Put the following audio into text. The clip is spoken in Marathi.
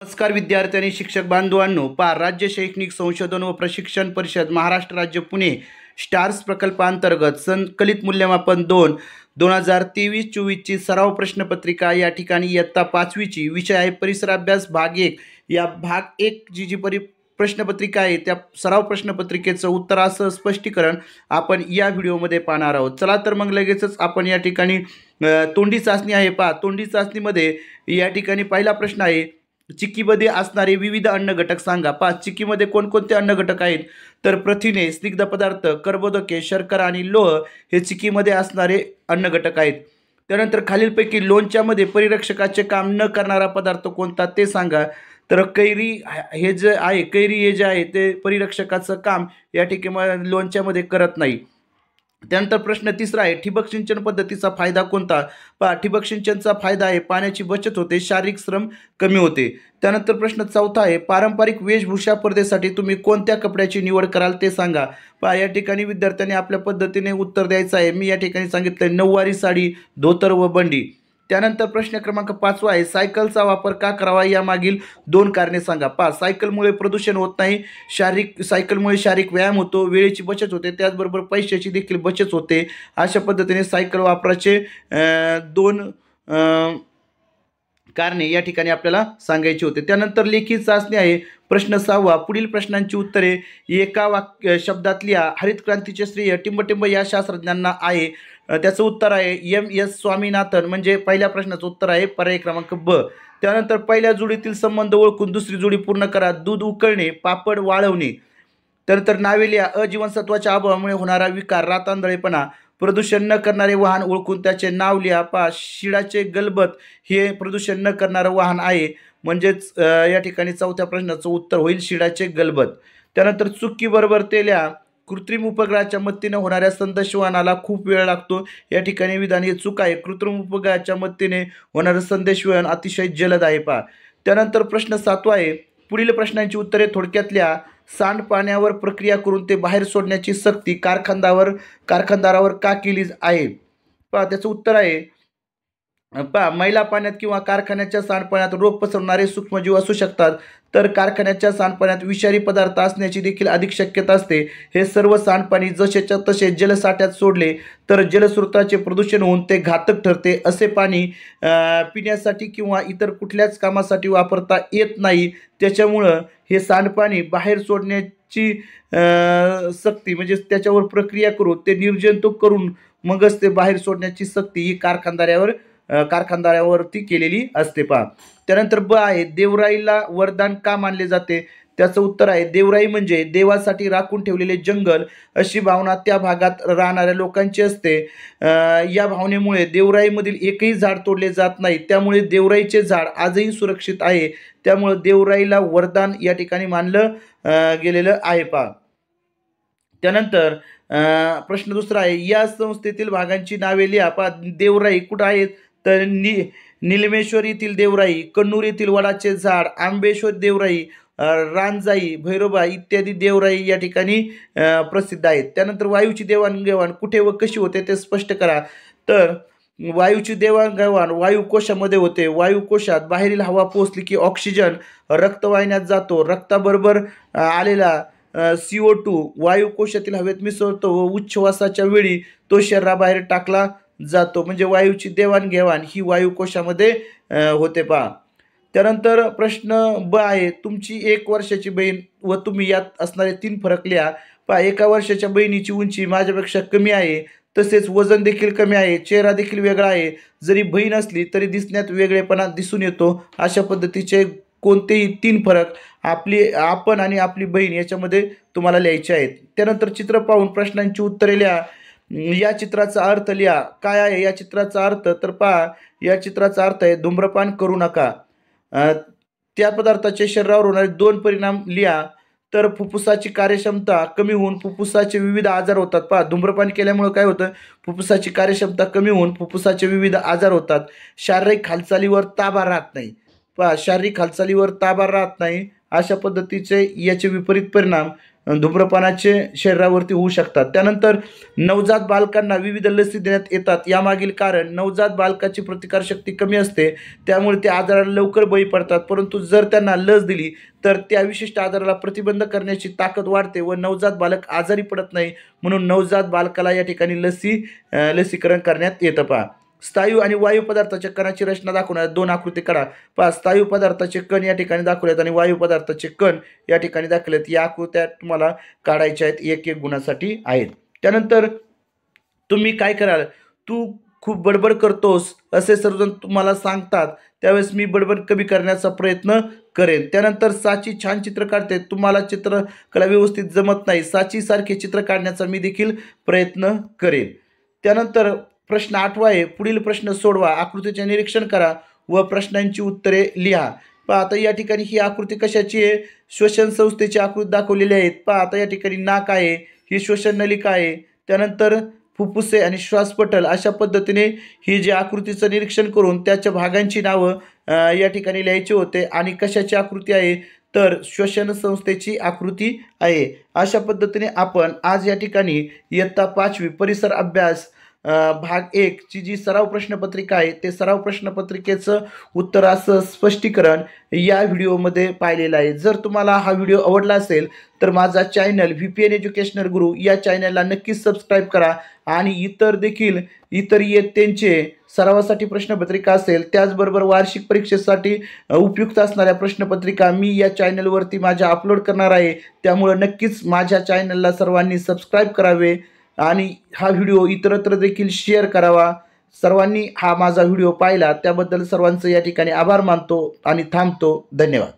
नमस्कार विद्यार्थी आणि शिक्षक बांधवांनो, राज्य शैक्षणिक संशोधन व प्रशिक्षण परिषद महाराष्ट्र राज्य पुणे स्टार्स प्रकल्पांतर्गत संकलित मूल्यमापन 2023-24 ची सराव प्रश्नपत्रिका या ठिकाणी इयत्ता 5वीची विषय आहे परिसर अभ्यास भाग 1. या भाग 1 जी प्रश्नपत्रिका आहे त्या सराव प्रश्नपत्रिकेचं उत्तरासह स्पष्टीकरण आपण या व्हिडिओमध्ये पाहणार आहोत. चला तर मग लगेचच आपण या ठिकाणी तोंडी चाचणी आहे. तोंडी चाचणीमध्ये या ठिकाणी पहिला प्रश्न आहे, चिक्कीमध्ये असणारे विविध अन्न घटक सांगा. चिक्कीमध्ये कोणकोणते अन्न घटक आहेत? तर प्रथिने, स्निग्ध पदार्थ, कर्बोदके, शर्करा आणि लोह हे चिक्कीमध्ये असणारे अन्न घटक आहेत. त्यानंतर खालीलपैकी लोणच्यामध्ये परिरक्षकाचे काम न करणारा पदार्थ कोणता ते सांगा. तर कैरी हे जे आहे ते परिरक्षकाचं काम या ठिकाणी लोणच्यामध्ये करत नाही. त्यानंतर प्रश्न तिसरा आहे, ठिबक सिंचन पद्धतीचा फायदा कोणता? ठिबक सिंचनचा फायदा आहे पाण्याची बचत होते, शारीरिक श्रम कमी होते. त्यानंतर प्रश्न चौथा आहे, पारंपरिक वेशभूषा स्पर्धेसाठी तुम्ही कोणत्या कपड्याची निवड कराल ते सांगा. या ठिकाणी विद्यार्थ्यांनी आपल्या पद्धतीने उत्तर द्यायचं आहे. मी या ठिकाणी सांगितलं नऊवारी साडी, धोतर व बंडी. त्यानंतर प्रश्न क्रमांक 5 आहे, सायकलचा वापर का करावा यामागील 2 कारणे सांगा. सायकलमुळे प्रदूषण होत नाही, सायकलमुळे शारीरिक व्यायाम होतो, वेळेची बचत होते, त्याचबरोबर पैशाची देखील बचत होते. अशा पद्धतीने सायकल वापराचे 2 कारणे या ठिकाणी आपल्याला सांगायची होते. त्यानंतर लेखी चाचणी आहे. प्रश्न 6, पुढील प्रश्नांची उत्तरे एका शब्दात लिहा. हरित क्रांतीचे श्रेय टिंबटिंब या शास्त्रज्ञांना आहे. त्याचं उत्तर आहे M.S. स्वामीनाथन. म्हणजे पहिल्या प्रश्नाचं उत्तर आहे पर्याय क्रमांक ब. त्यानंतर पहिल्या जोडीतील संबंध ओळखून दुसरी जोडी पूर्ण करा. दूध उकळणे, पापड वाळवणे. त्यानंतर नावे लिहा. अजीवनसत्वाच्या अभावामुळे होणारा विकार, रातांधळेपणा. प्रदूषण न करणारे वाहन ओळखून त्याचे नाव लिहा. शिडाचे गलबत हे प्रदूषण न करणारं वाहन आहे. म्हणजेच या ठिकाणी चौथ्या प्रश्नाचं उत्तर होईल शिडाचे गलबत. त्यानंतर चुकी बरोबर ते लिहा. कृत्रिम उपग्रहाच्या मदतीने होणाऱ्या संदेशवहनाला खूप वेळ लागतो. या ठिकाणी विधान हे चूक आहे. कृत्रिम उपग्रहाच्या मदतीने होणारं संदेशवहन अतिशय जलद आहे. त्यानंतर प्रश्न 7 आहे, पुढील प्रश्नांची उत्तरे थोडक्यात लिहा. सांडपाण्यावर प्रक्रिया करून ते बाहेर सोडण्याची सक्ती कारखानदारावर का केली आहे? त्याचं उत्तर आहे मैला पाण्यात किंवा कारखान्याच्या सांडपाण्यात रोग पसरणारे सूक्ष्मजीव असू शकतात, तर कारखान्याच्या सांडपाण्यात विषारी पदार्थ असण्याची देखील अधिक शक्यता असते. हे सर्व सांडपाणी जसेच्या तसे जलसाठ्यात सोडले तर जलस्रोताचे प्रदूषण होऊन ते घातक ठरते. असे पाणी पिण्यासाठी किंवा इतर कुठल्याच कामासाठी वापरता येत नाही. त्याच्यामुळं हे सांडपाणी बाहेर सोडण्याची सक्ती म्हणजे त्याच्यावर प्रक्रिया करून ते निर्जंतुक करून मगच ते बाहेर सोडण्याची सक्ती ही कारखानदारावरती केलेली असते. त्यानंतर ब आहे, देवराईला वरदान का मानले जाते? त्याचं उत्तर आहे देवराई म्हणजे देवासाठी राखून ठेवलेले जंगल अशी भावना त्या भागात राहणाऱ्या लोकांची असते. या भावनेमुळे देवराईमधील एकही झाड तोडले जात नाही. त्यामुळे देवराईचे झाड आजही सुरक्षित आहे. त्यामुळे देवराईला वरदान या ठिकाणी मानलं गेलेलं आहे. त्यानंतर प्रश्न दुसरा आहे, या संस्थेतील भागांची नावे लिहा. देवराई कुठं आहेत? तर निलमेश्वर येथील देवराई, कन्नूर येथील वडाचे झाड, आंबेश्वर देवराई, रांजाई, भैरोबा इत्यादी देवराई या ठिकाणी प्रसिद्ध आहेत. त्यानंतर वायूची देवाणघेवाण कुठे व कशी होते ते स्पष्ट करा. तर वायूची देवाणघेवाण वायुकोशामध्ये होते. वायुकोशात बाहेरील हवा पोचली की ऑक्सिजन रक्तवाहिन्यात जातो. रक्ताबरोबर आलेला CO2 वायुकोशातील हवेत मिसळतो व उच्छ्वासाच्या वेळी तो शरीराबाहेर टाकला जातो. म्हणजे वायूची देवाणघेवाण ही वायुकोशामध्ये होते. त्यानंतर प्रश्न ब आहे, तुमची 1 वर्षाची बहीण व तुम्ही यात असणारे 3 फरक लिहा. 1 वर्षाच्या बहिणीची उंची माझ्यापेक्षा कमी आहे, तसेच वजन देखील कमी आहे, चेहरा देखील वेगळा आहे. जरी बहीण असली तरी दिसण्यात वेगळेपणा दिसून येतो. अशा पद्धतीचे कोणतेही 3 फरक आपण आणि आपली बहीण याच्यामध्ये तुम्हाला लिहायचे आहेत. त्यानंतर चित्र पाहून प्रश्नांची उत्तरे लिहा. या चित्राचा अर्थ लिहा. काय आहे या चित्राचा अर्थ? तर या चित्राचा अर्थ आहे धूम्रपान करू नका. त्या पदार्थाचे शरीरावर होणारे 2 परिणाम लिहा. तर फुफ्फुसाची कार्यक्षमता कमी होऊन फुफ्फुसाचे विविध आजार होतात. धूम्रपान केल्यामुळे काय होतं? फुफ्फुसाची कार्यक्षमता कमी होऊन फुफ्फुसाचे विविध आजार होतात. शारीरिक हालचालीवर ताबा राहत नाही. शारीरिक हालचालीवर ताबा राहत नाही. अशा पद्धतीचे याचे विपरीत परिणाम धूम्रपानाचे शरीरावरती होऊ शकतात. त्यानंतर नवजात बालकांना विविध लसी देण्यात येतात. यामागील कारण नवजात बालकाची प्रतिकारशक्ती कमी असते, त्यामुळे ते आजाराला लवकर बळी पडतात. परंतु जर त्यांना लस दिली तर त्या विशिष्ट आजाराला प्रतिबंध करण्याची ताकद वाढते व नवजात बालक आजारी पडत नाही. म्हणून नवजात बालकाला या ठिकाणी लसीकरण करण्यात येतं. पहा, स्थायू आणि वायू पदार्थाच्या कणाची रचना दाखवण्यात 2 आकृती काढा. पहा, स्थायू पदार्थाचे कण या ठिकाणी दाखवलेत आणि वायू पदार्थाचे कण या ठिकाणी दाखवलेत. या आकृत्या तुम्हाला काढायच्या आहेत, 1-1 गुणासाठी आहेत. त्यानंतर तुम्ही काय कराल, तू खूप बडबड करतोस असे सर्वजण तुम्हाला सांगतात, त्यावेळेस मी बडबड कमी करण्याचा प्रयत्न करेन. त्यानंतर साची छान चित्र काढते, तुम्हाला चित्रकला व्यवस्थित जमत नाही, साचीसारखे चित्र काढण्याचा मी देखील प्रयत्न करेन. त्यानंतर प्रश्न 8वा आहे, पुढील प्रश्न सोडवा, आकृतीचे निरीक्षण करा व प्रश्नांची उत्तरे लिहा. पहा, आता या ठिकाणी ही आकृती कशाची आहे, श्वसन संस्थेची आकृती दाखवलेली आहेत. पहा, आता या ठिकाणी नाक आहे, ही श्वसन नलिका आहे, त्यानंतर फुफ्फुसे आणि श्वासपटल, अशा पद्धतीने ही जी आकृतीचं निरीक्षण करून त्याच्या भागांची नावं या ठिकाणी लिहायची होते. आणि कशाची आकृती आहे, तर श्वसन संस्थेची आकृती आहे. अशा पद्धतीने आपण आज या ठिकाणी इयत्ता 5वी परिसर अभ्यास भाग 1 ची जी सराव प्रश्नपत्रिका आहे, ते सराव प्रश्नपत्रिकेचं उत्तराचं स्पष्टीकरण या व्हिडिओमध्ये पाहिलेलं आहे. जर तुम्हाला हा व्हिडिओ आवडला असेल तर माझा चॅनल VPN एज्युकेशनल गुरु या चॅनलला नक्कीच सबस्क्राईब करा. आणि इतर इयत्तेंचे सरावासाठी प्रश्नपत्रिका असेल, त्याचबरोबर वार्षिक परीक्षेसाठी उपयुक्त असणाऱ्या प्रश्नपत्रिका मी या चॅनलवरती माझ्या अपलोड करणार आहे. त्यामुळे नक्कीच माझ्या चॅनलला सर्वांनी सबस्क्राईब करावे आणि हा व्हिडिओ इतरत्र देखील शेअर करावा. सर्वांनी हा माझा व्हिडिओ पाहिला त्याबद्दल सर्वांचं या ठिकाणी आभार मानतो आणि थांबतो. धन्यवाद.